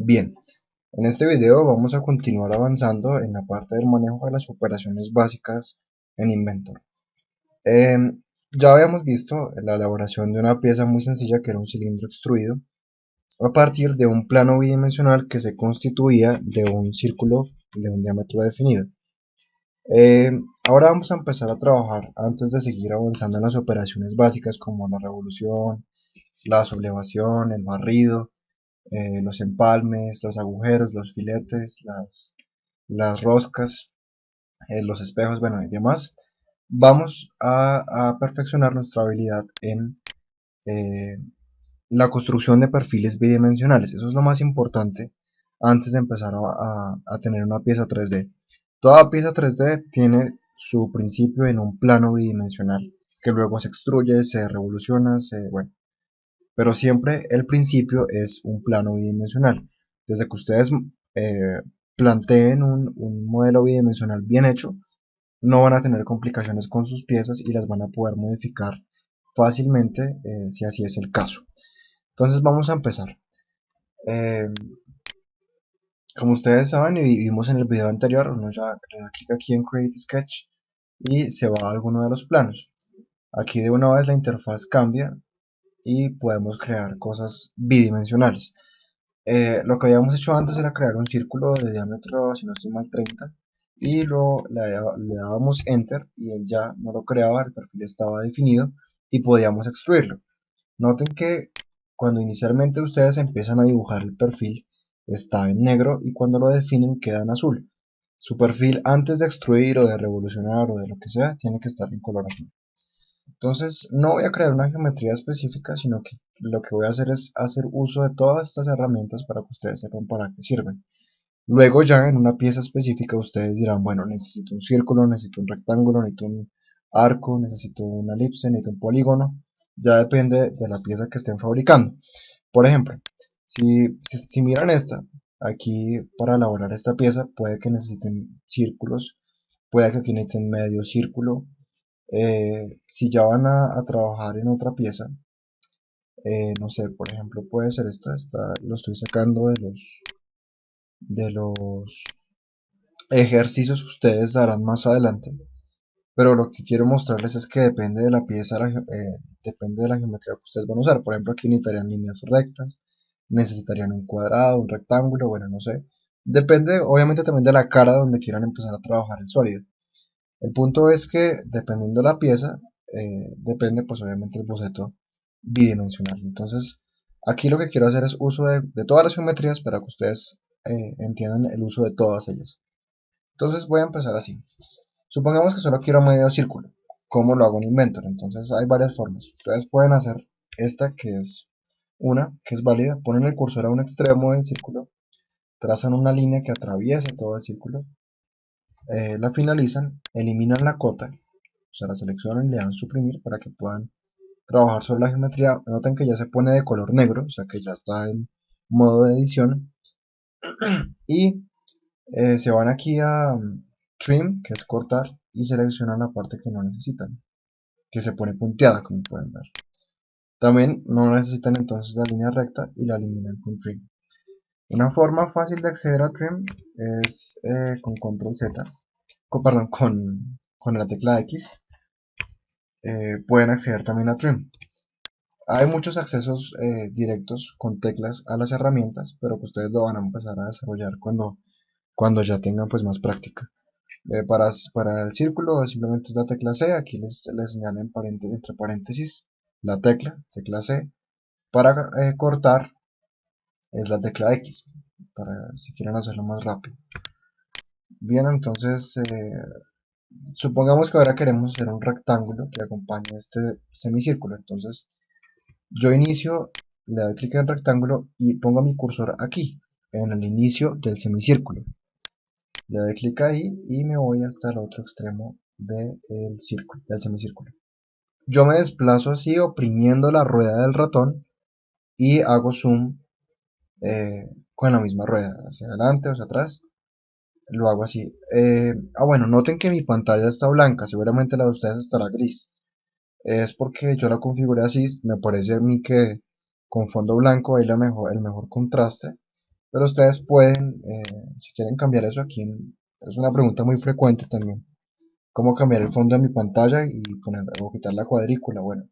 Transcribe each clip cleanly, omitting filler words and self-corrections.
Bien, en este video vamos a continuar avanzando en la parte del manejo de las operaciones básicas en Inventor. Ya habíamos visto la elaboración de una pieza muy sencilla que era un cilindro extruido a partir de un plano bidimensional que se constituía de un círculo de un diámetro definido. Eh, Ahora vamos a empezar a trabajar antes de seguir avanzando en las operaciones básicas como la revolución, la sublevación, el barrido, los empalmes, los agujeros, los filetes, las roscas, los espejos, bueno, y demás. Vamos a perfeccionar nuestra habilidad en eh, la construcción de perfiles bidimensionales. Eso es lo más importante antes de empezar a tener una pieza 3D. Toda pieza 3D tiene su principio en un plano bidimensional que luego se extruye, se revoluciona, bueno, pero siempre el principio es un plano bidimensional. Desde que ustedes eh, planteen un modelo bidimensional bien hecho, no van a tener complicaciones con sus piezas y las van a poder modificar fácilmente si así es el caso. Entonces vamos a empezar. Eh, Como ustedes saben y vimos en el video anterior, uno ya le da clic aquí en Create Sketch y se va a alguno de los planos. Aquí de una vez la interfaz cambia y podemos crear cosas bidimensionales. Lo que habíamos hecho antes era crear un círculo de diámetro, si no estoy mal, 30 y luego le dábamos enter y él ya no lo creaba, el perfil estaba definido y podíamos extruirlo. Noten que cuando inicialmente ustedes empiezan a dibujar el perfil está en negro y cuando lo definen queda en azul. Su perfil antes de extruir o de revolucionar o de lo que sea tiene que estar en color azul. Entonces no voy a crear una geometría específica, sino que lo que voy a hacer es hacer uso de todas estas herramientas para que ustedes sepan para qué sirven. Luego ya en una pieza específica ustedes dirán, bueno, necesito un círculo, necesito un rectángulo, necesito un arco, necesito una elipse, necesito un polígono. Ya depende de la pieza que estén fabricando. Por ejemplo, si miran esta, aquí para elaborar esta pieza puede que necesiten círculos, puede que aquí necesiten medio círculo. Si ya van a trabajar en otra pieza, no sé, por ejemplo puede ser esta lo estoy sacando de los ejercicios que ustedes harán más adelante, pero lo que quiero mostrarles es que depende de la pieza, depende de la geometría que ustedes van a usar. Por ejemplo, aquí necesitarían líneas rectas, necesitarían un cuadrado, un rectángulo, bueno, no sé. Depende, obviamente, también de la cara donde quieran empezar a trabajar el sólido. El punto es que, dependiendo de la pieza, depende, pues, obviamente, el boceto bidimensional. Entonces, aquí lo que quiero hacer es uso de todas las geometrías para que ustedes entiendan el uso de todas ellas. Entonces, voy a empezar así. Supongamos que solo quiero medio círculo. ¿Cómo lo hago en Inventor? Entonces hay varias formas. Ustedes pueden hacer esta que es una, que es válida. Ponen el cursor a un extremo del círculo, trazan una línea que atraviese todo el círculo, la finalizan, eliminan la cota, o sea, la seleccionan y le dan suprimir para que puedan trabajar sobre la geometría. Noten que ya se pone de color negro, o sea que ya está en modo de edición. Y se van aquí a Trim, que es cortar, y seleccionan la parte que no necesitan, que se pone punteada, como pueden ver. También no necesitan entonces la línea recta y la eliminan con Trim. Una forma fácil de acceder a Trim es con Control Z, perdón, con la tecla X. Pueden acceder también a Trim. Hay muchos accesos directos con teclas a las herramientas, pero que ustedes lo van a empezar a desarrollar cuando ya tengan pues más práctica. Para el círculo simplemente es la tecla C, aquí les señalo entre paréntesis la tecla C. Para cortar es la tecla X, para si quieren hacerlo más rápido. Bien, entonces supongamos que ahora queremos hacer un rectángulo que acompañe este semicírculo. Entonces yo inicio, le doy clic en rectángulo y pongo mi cursor aquí, en el inicio del semicírculo. Le doy clic ahí y me voy hasta el otro extremo del semicírculo. Yo me desplazo así oprimiendo la rueda del ratón y hago zoom con la misma rueda, hacia adelante o hacia atrás. Lo hago así. Bueno, noten que mi pantalla está blanca, seguramente la de ustedes estará gris. Es porque yo la configuré así, me parece a mí que con fondo blanco hay el mejor contraste. pero ustedes pueden, si quieren cambiar eso aquí, es una pregunta muy frecuente también, cómo cambiar el fondo de mi pantalla y poner o quitar la cuadrícula. Bueno,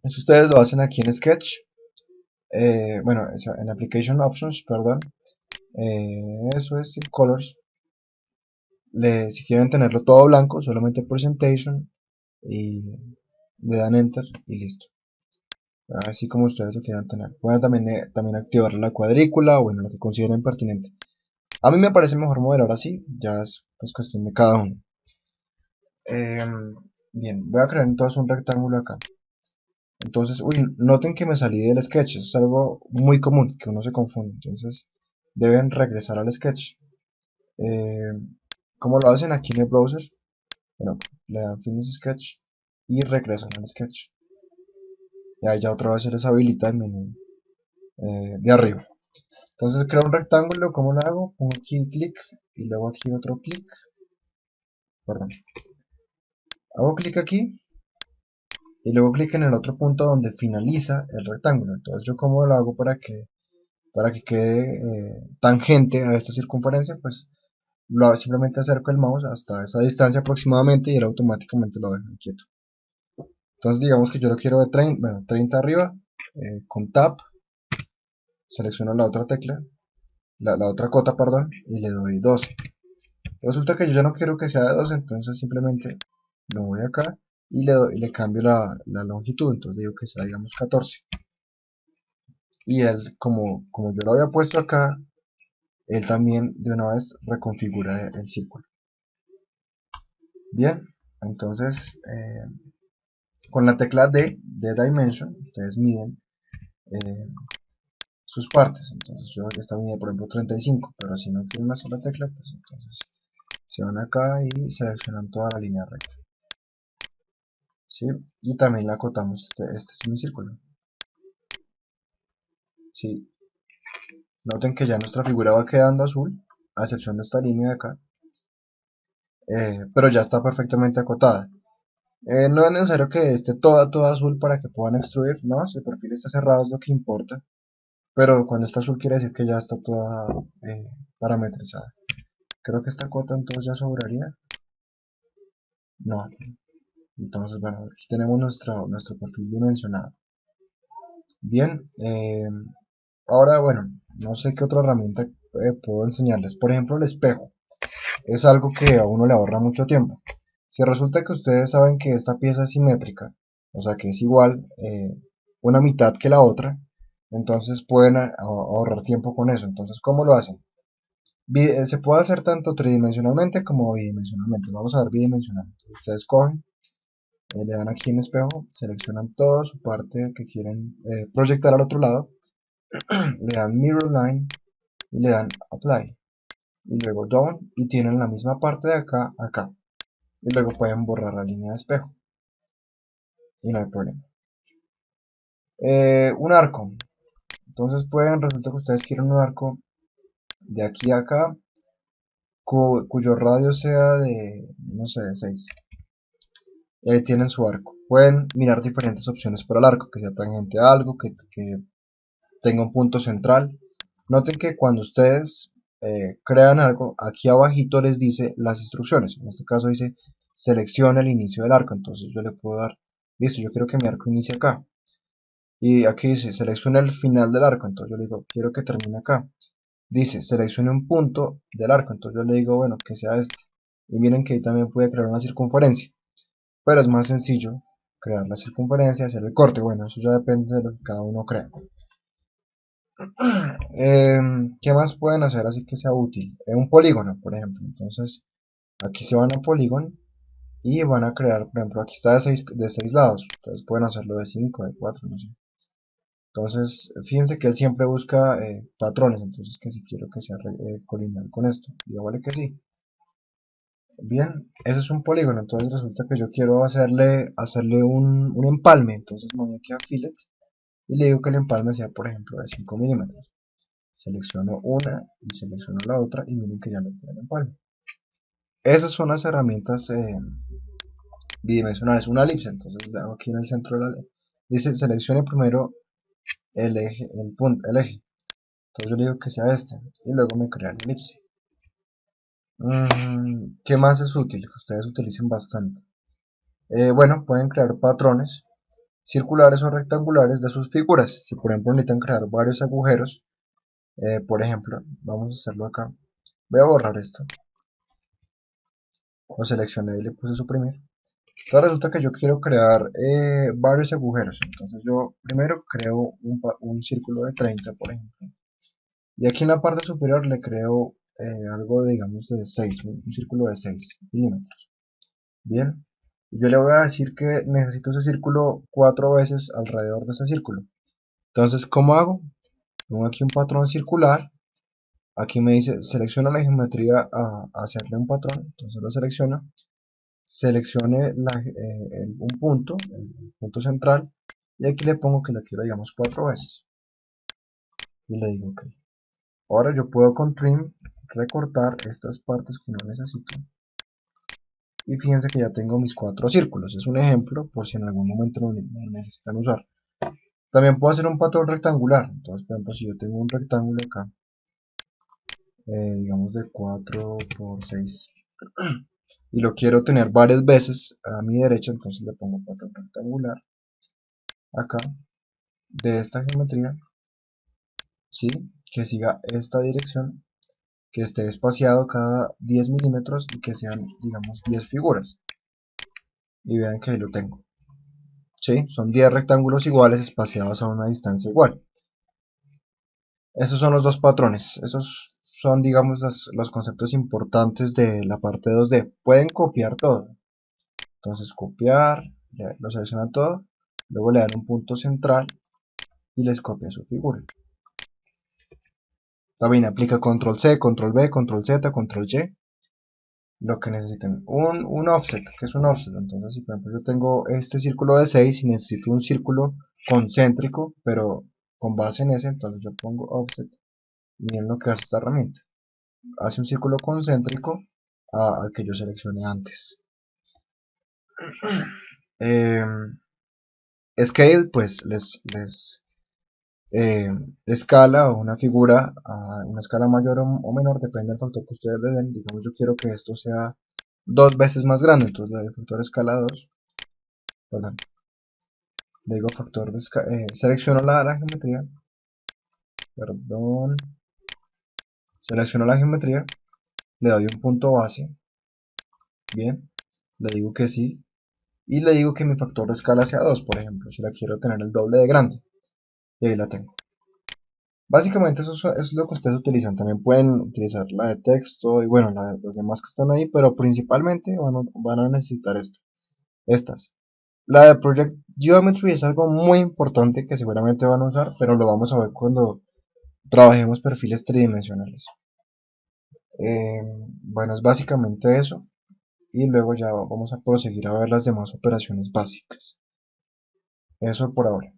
eso ustedes lo hacen aquí en Sketch, bueno, en Application Options, perdón, eso es en Colors. Si quieren tenerlo todo blanco, solamente Presentation y le dan Enter y listo. Así como ustedes lo quieran tener. Pueden también activar la cuadrícula o bueno, lo que consideren pertinente. A mí me parece mejor modelar así, ya es pues, cuestión de cada uno. Bien, voy a crear entonces un rectángulo acá. Entonces, uy, noten que me salí del sketch, eso es algo muy común, que uno se confunde. Entonces, deben regresar al sketch. Eh, ¿Cómo lo hacen aquí en el browser? Bueno, le dan Finish Sketch y regresan al sketch. Y ahí ya otra vez se les habilita el menú de arriba. Entonces creo un rectángulo, ¿cómo lo hago? Pongo aquí clic y luego aquí otro clic. Perdón. Hago clic aquí y luego clic en el otro punto donde finaliza el rectángulo. Entonces yo cómo lo hago para que quede tangente a esta circunferencia, pues simplemente acerco el mouse hasta esa distancia aproximadamente y él automáticamente lo deja quieto. Entonces digamos que yo lo quiero de 30, bueno, 30 arriba, con Tab, selecciono la otra tecla, la otra cota, perdón, y le doy 12. Resulta que yo ya no quiero que sea de 12, entonces simplemente me voy acá y le cambio la longitud, entonces digo que sea digamos 14. Y él, como yo lo había puesto acá, él también de una vez reconfigura el círculo. Bien, entonces con la tecla D de Dimension, ustedes miden sus partes. Entonces yo esta mide por ejemplo 35, pero si no quiero una sola tecla, pues entonces se van acá y seleccionan toda la línea recta. ¿Sí? Y también la acotamos este semicírculo. ¿Sí? Noten que ya nuestra figura va quedando azul, a excepción de esta línea de acá, pero ya está perfectamente acotada. No es necesario que esté toda azul para que puedan extruir, no, si el perfil está cerrado es lo que importa, pero cuando está azul quiere decir que ya está toda parametrizada. Creo que esta cota entonces ya sobraría. No, entonces bueno, aquí tenemos nuestro perfil dimensionado. Bien, ahora bueno, no sé qué otra herramienta puedo enseñarles. Por ejemplo, el espejo. Es algo que a uno le ahorra mucho tiempo. Si resulta que ustedes saben que esta pieza es simétrica, o sea que es igual una mitad que la otra, entonces pueden ahorrar tiempo con eso. Entonces, ¿cómo lo hacen? Se puede hacer tanto tridimensionalmente como bidimensionalmente. Vamos a ver bidimensional. Ustedes cogen, le dan aquí en espejo, seleccionan toda su parte que quieren proyectar al otro lado, le dan Mirror Line y le dan Apply. Y luego Down y tienen la misma parte de acá, acá. Y luego pueden borrar la línea de espejo y no hay problema. Un arco. Entonces resulta que ustedes quieren un arco de aquí a acá cuyo radio sea de, no sé, de 6. Y ahí tienen su arco. Pueden mirar diferentes opciones para el arco, que sea tangente a algo, que tenga un punto central. Noten que cuando ustedes crean algo, aquí abajito les dice las instrucciones. En este caso dice selecciona el inicio del arco. Entonces yo le puedo dar, listo, yo quiero que mi arco inicie acá. Y aquí dice selecciona el final del arco. Entonces yo le digo, quiero que termine acá. Dice seleccione un punto del arco. Entonces yo le digo, bueno, que sea este. Y miren que ahí también puede crear una circunferencia. Pero es más sencillo crear la circunferencia, hacer el corte. Bueno, eso ya depende de lo que cada uno crea. ¿Qué más pueden hacer así que sea útil? Un polígono, por ejemplo. Entonces, aquí se van a polígono y van a crear, por ejemplo, aquí está de seis lados. Ustedes pueden hacerlo de 5, de 4, no sé. Entonces, fíjense que él siempre busca patrones. Entonces, que si quiero que sea colineal con esto. Digo, vale que sí. Bien, ese es un polígono. Entonces, resulta que yo quiero hacerle un empalme. Entonces, me voy aquí a Fillet y le digo que el empalme sea, por ejemplo, de 5 milímetros. Selecciono una y selecciono la otra y miren que ya me queda el empalme. Esas son las herramientas bidimensionales. Una elipse, entonces le hago aquí en el centro de la dice seleccione primero el eje. Entonces yo le digo que sea este y luego me crea la elipse. ¿Qué más es útil? Que ustedes utilicen bastante. Bueno, pueden crear patrones circulares o rectangulares de sus figuras. Si por ejemplo necesitan crear varios agujeros, por ejemplo, vamos a hacerlo acá. Voy a borrar esto. Lo seleccioné y le puse suprimir. Entonces resulta que yo quiero crear varios agujeros. Entonces yo primero creo un círculo de 30, por ejemplo. Y aquí en la parte superior le creo algo, digamos, de 6, un círculo de 6 milímetros. Bien. Yo le voy a decir que necesito ese círculo 4 veces alrededor de ese círculo. Entonces, ¿cómo hago? Pongo aquí un patrón circular. Aquí me dice, selecciona la geometría a hacerle un patrón. Entonces lo selecciona. Seleccione un punto, el punto central. Y aquí le pongo que la quiero, digamos, 4 veces. Y le digo OK. Ahora yo puedo con Trim recortar estas partes que no necesito. Y fíjense que ya tengo mis 4 círculos. Es un ejemplo por si en algún momento lo necesitan usar. También puedo hacer un patrón rectangular. Entonces, por ejemplo, si yo tengo un rectángulo acá, digamos de 4 por 6, y lo quiero tener varias veces a mi derecha, entonces le pongo patrón rectangular acá, de esta geometría, ¿sí? Que siga esta dirección, que esté espaciado cada 10 milímetros y que sean, digamos, 10 figuras. Y vean que ahí lo tengo. ¿Sí? Son 10 rectángulos iguales espaciados a una distancia igual. Esos son los dos patrones. Esos son, digamos, los conceptos importantes de la parte 2D. Pueden copiar todo. Entonces copiar, lo seleccionan todo, luego le dan un punto central y les copia su figura. También aplica control C, control V, control Z, control Y. Lo que necesiten. Un offset. ¿Qué es un offset? Entonces, si por ejemplo yo tengo este círculo de 6 y necesito un círculo concéntrico, pero con base en ese, entonces yo pongo offset. Y miren lo que hace esta herramienta. Hace un círculo concéntrico al que yo seleccioné antes. Scale, pues les escala o una figura a una escala mayor o menor, depende del factor que ustedes le den. Digamos, yo quiero que esto sea 2 veces más grande, entonces le doy el factor escala 2. Perdón, le digo factor de escala, selecciono la geometría, perdón, selecciono la geometría, le doy un punto base, bien, le digo que sí, y le digo que mi factor de escala sea 2, por ejemplo, si la quiero tener el doble de grande, y ahí la tengo. Básicamente eso es lo que ustedes utilizan. También pueden utilizar la de texto y bueno, las demás que están ahí, pero principalmente van a necesitar estas. La de Project Geometry es algo muy importante que seguramente van a usar, pero lo vamos a ver cuando trabajemos perfiles tridimensionales. Bueno, es básicamente eso. Y luego ya vamos a proseguir a ver las demás operaciones básicas. Eso por ahora.